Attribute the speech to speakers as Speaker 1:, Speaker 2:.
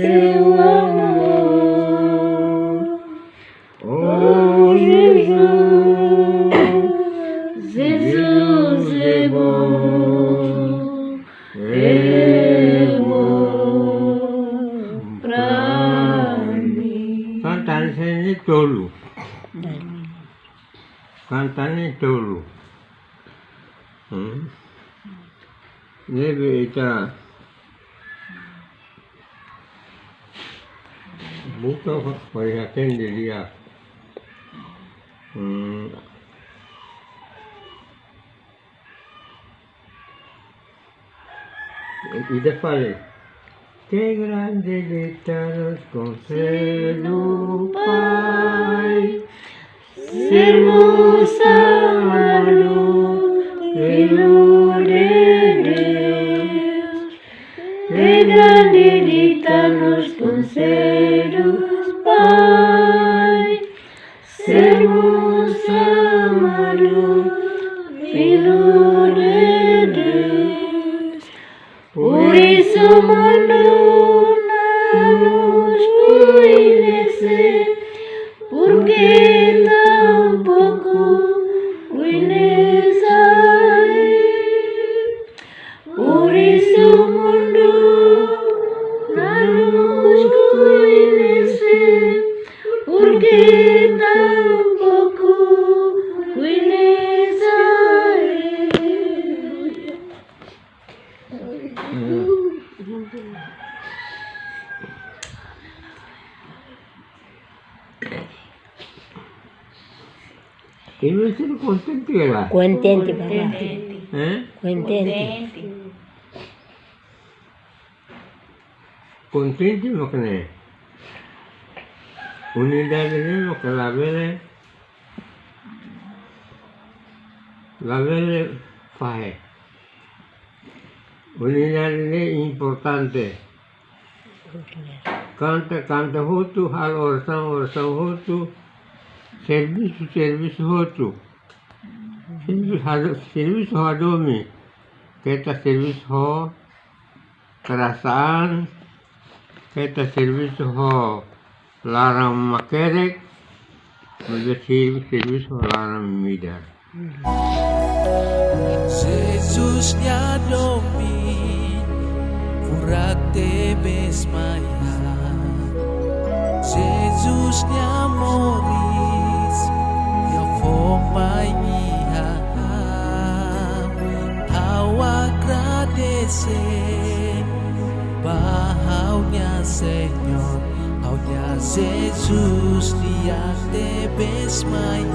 Speaker 1: seu amor. Oh Jesus, Jesus é bom pra mim. Cantarem tolo. Cantarem tolo. Deve estar buka perhatian dia. Y después, qué grande detaros concelo, Pai, hermosa luz, luz de Dios. Qué grande detaros concelo, Pai, hermosa luz, luz de Dios. Por eso nos conhece, porque tampoco conhece. Por isso o mundo não nos conhece, porque tampoco conhece. E voi siete contenti che va?
Speaker 2: Contenti papà.
Speaker 1: Contenti? Contenti ma che ne? Un'idea di Dio che l'avere fare. Un'idea di Dio importante. Canta hotu, hal oração hotu, serviço hotu. Serviço hadomi. Kita serviço ho, kerasaan, kita serviço ho, larang makerek, menjadi serviço larang midar.
Speaker 3: Jesus nyadomin, kurate besmaya. Jesus nyamoris, ya fomai niham, hawa agradece, bahaunya Señor, haunya Jesus dia te besmaya.